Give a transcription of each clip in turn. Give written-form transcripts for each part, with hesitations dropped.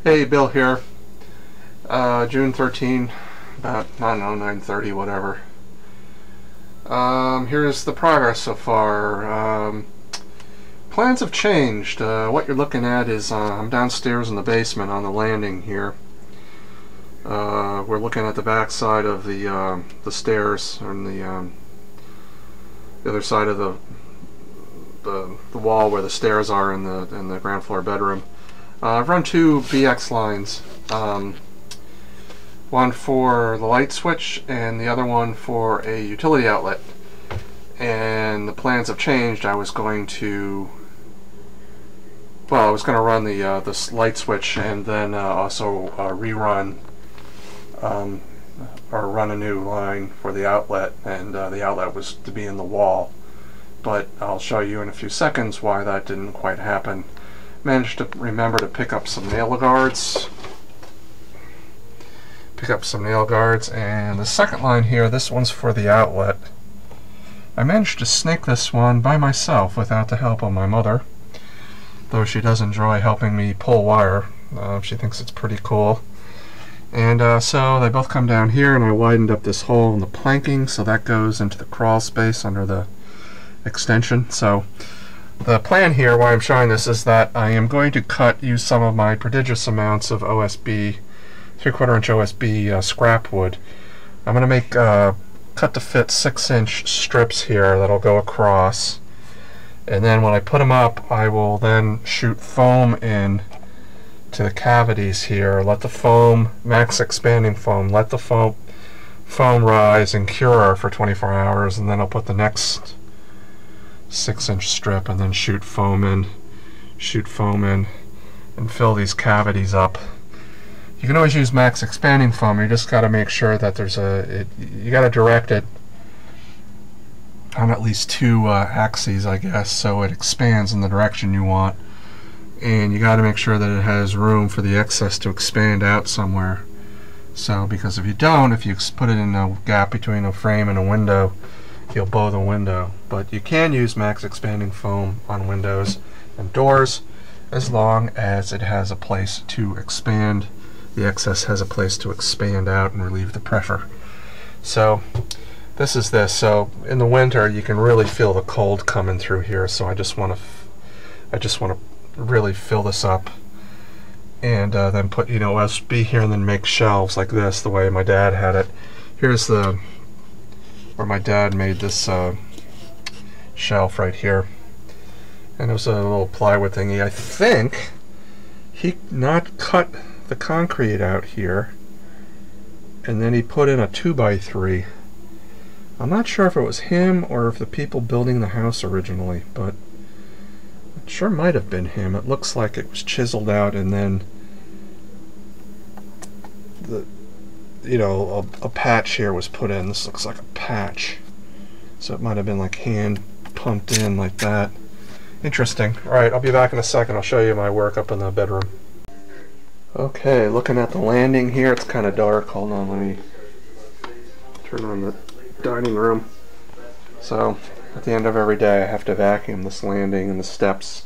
Hey, Bill here. June 13, about, I don't know, 9:30, whatever. Here's the progress so far. Plans have changed. What you're looking at is I'm downstairs in the basement on the landing here. We're looking at the back side of the stairs on the other side of the wall where the stairs are in the ground floor bedroom. I've run two BX lines, one for the light switch and the other one for a utility outlet. And the plans have changed. I was going to run the light switch and then also rerun or run a new line for the outlet, and the outlet was to be in the wall. But I'll show you in a few seconds why that didn't quite happen. Managed to remember to pick up some nail guards. And the second line here, this one's for the outlet. I managed to snake this one by myself without the help of my mother, though she does enjoy helping me pull wire. She thinks it's pretty cool. And so they both come down here, and I widened up this hole in the planking so that goes into the crawl space under the extension. So the plan here, why I'm showing this, is that I am going to use some of my prodigious amounts of OSB, 3/4 inch OSB scrap wood. I'm going to make cut to fit 6-inch strips here that'll go across, and then when I put them up, I will then shoot foam in to the cavities here. Let the foam, max expanding foam, let the foam rise and cure for 24 hours, and then I'll put the next 6-inch strip and then shoot foam in, and fill these cavities up. You can always use max expanding foam. You just got to make sure that you got to direct it on at least two axes, I guess, so it expands in the direction you want. And you got to make sure that it has room for the excess to expand out somewhere. So, because if you don't, if you put it in a gap between a frame and a window, you'll blow the window. But you can use max expanding foam on windows and doors as long as it has a place to expand. The excess has a place to expand out and relieve the pressure. So this is this. So in the winter you can really feel the cold coming through here. So I just want to really fill this up, and then put OSB here, and then make shelves like this, the way my dad had it. Here's where my dad made this shelf right here, and it was a little plywood thingy. I think he not cut the concrete out here, and then he put in a 2x3. I'm not sure if it was him or if the people building the house originally, but it sure might have been him. It looks like it was chiseled out, and then a patch here was put in. This looks like a patch, so it might have been like hand pumped in like that. Interesting. Alright, I'll be back in a second. I'll show you my work up in the bedroom. Okay, looking at the landing here, it's kind of dark. Hold on, let me turn on the dining room. So, at the end of every day, I have to vacuum this landing and the steps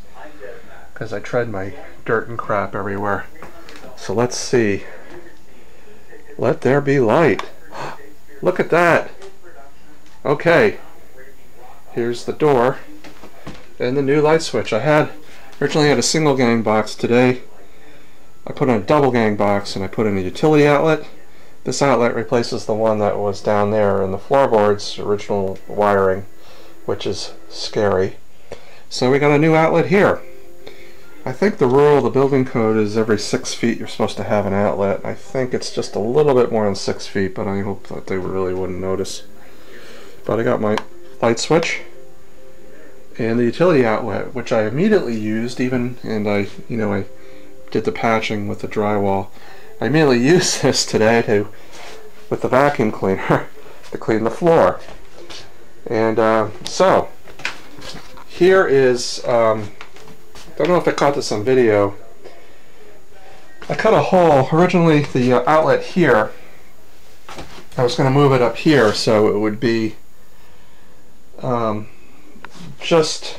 because I tread my dirt and crap everywhere. So let's see. Let there be light. Look at that. Okay, here's the door and the new light switch. I originally had a single gang box. Today I put in a double gang box, and I put in a utility outlet. This outlet replaces the one that was down there in the floorboard's original wiring, which is scary. So we got a new outlet here. I think the rule of the building code is every 6 feet you're supposed to have an outlet. I think it's just a little bit more than 6 feet, but I hope that they really wouldn't notice. But I got my light switch and the utility outlet, which I immediately used, and I did the patching with the drywall. I immediately used this today with the vacuum cleaner to clean the floor. And so here is, don't know if I caught this on video. I cut a hole, originally the outlet here. I was going to move it up here so it would be just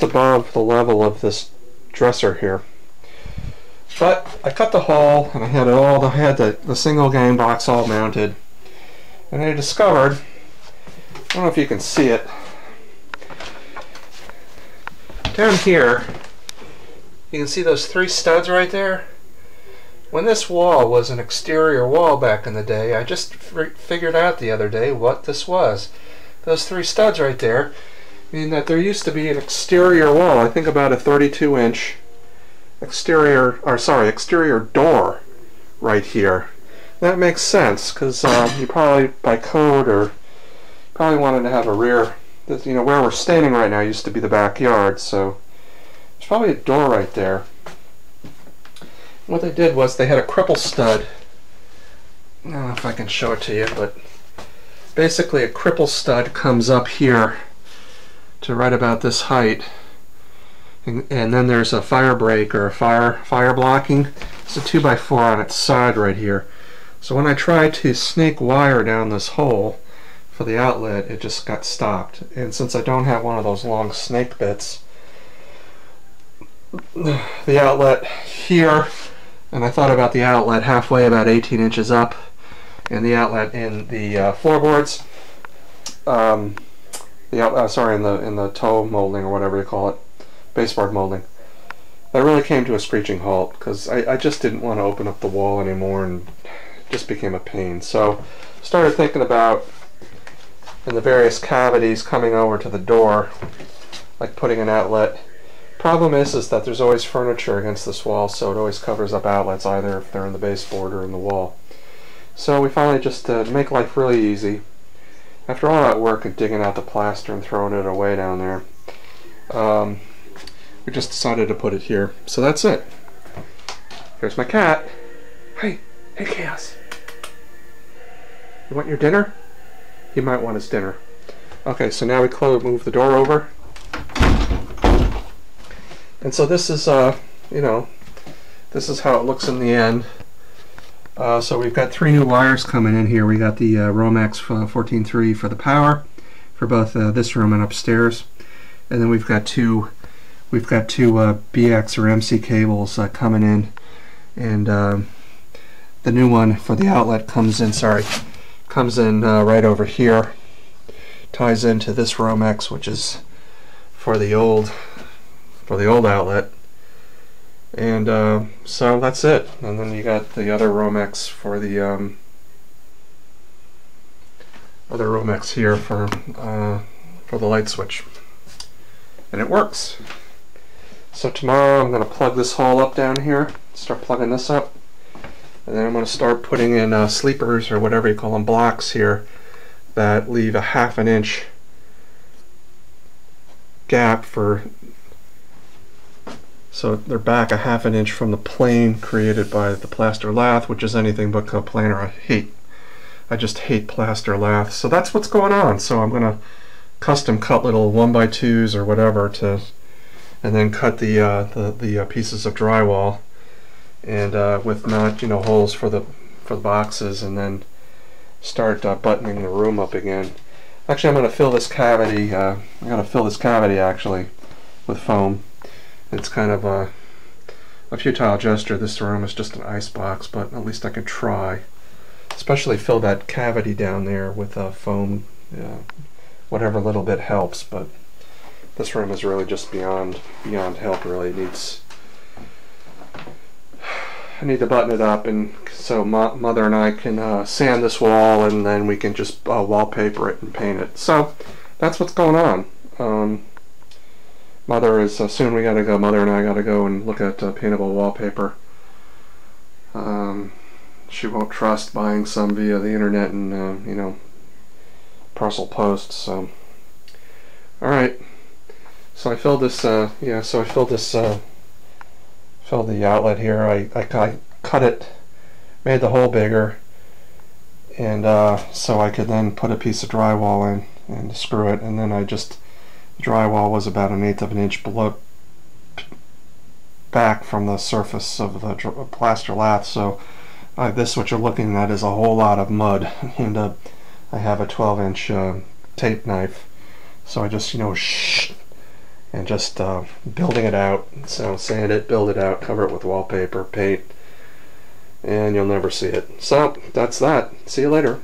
above the level of this dresser here. But I cut the hole, and I had it all. I had the single gang box all mounted, and I discovered, I don't know if you can see it, down here, you can see those 3 studs right there. When this wall was an exterior wall back in the day, I just figured out the other day what this was. Those 3 studs right there mean that there used to be an exterior wall, I think about a 32-inch exterior door right here. That makes sense, because you probably, by code, or probably wanted to have a rear, you know, where we're standing right now used to be the backyard, so there's probably a door right there. What they did was they had a cripple stud. I don't know if I can show it to you, but basically a cripple stud comes up here to right about this height. And then there's a fire break, or a fire blocking. It's a 2x4 on its side right here. So when I tried to snake wire down this hole for the outlet, it just got stopped. And since I don't have one of those long snake bits, the outlet here, and I thought about the outlet halfway, about 18 inches up, and the outlet in the floorboards, in the toe molding, or whatever you call it, baseboard molding. That really came to a screeching halt, because I just didn't want to open up the wall anymore, and it just became a pain. So started thinking about, in the various cavities coming over to the door, like putting an outlet. Problem is that there's always furniture against this wall, so it always covers up outlets, either if they're in the baseboard or in the wall. So we finally, just to make life really easy, after all that work of digging out the plaster and throwing it away down there, we just decided to put it here. So that's it. Here's my cat. Hey Chaos. You want your dinner? He might want his dinner. Okay, so now we move the door over. And so this is, you know, this is how it looks in the end. So we've got 3 new wires coming in here. We got the Romex 14.3 for the power for both this room and upstairs, and then we've got two BX or MC cables coming in, and the new one for the outlet comes in right over here. Ties into this Romex, which is for the old outlet. And so that's it. And then you got the other Romex for the other Romex here for the light switch, and it works. So tomorrow I'm going to plug this hole up down here, start plugging this up, and then I'm going to start putting in sleepers, or whatever you call them, blocks here that leave a 1/2 inch gap for, so they're back a 1/2 inch from the plane created by the plaster lath, which is anything but coplanar. I just hate plaster lath. So that's what's going on. So I'm gonna custom cut little 1x2s or whatever and then cut the pieces of drywall, and with not, you know, holes for the boxes, and then start buttoning the room up again. Actually, I'm gonna fill this cavity. I'm gonna fill this cavity actually with foam. It's kind of a futile gesture. This room is just an ice box, but at least I can try. Especially fill that cavity down there with foam. Whatever little bit helps, but this room is really just beyond help. Really I need to button it up, and so Mother and I can sand this wall, and then we can just wallpaper it and paint it. So that's what's going on. Mother is soon. Mother and I gotta go and look at paintable wallpaper. She won't trust buying some via the internet and you know, parcel post. So, all right. So I filled this. Yeah. So I filled this. Filled the outlet here. I cut it, made the hole bigger, and so I could then put a piece of drywall in and screw it, and then the drywall was about 1/8 of an inch below back from the surface of the plaster lath. So this, what you're looking at, is a whole lot of mud, and I have a 12-inch tape knife, so I just, you know, and just building it out. So sand it, build it out, cover it with wallpaper, paint, and you'll never see it. So that's that. See you later.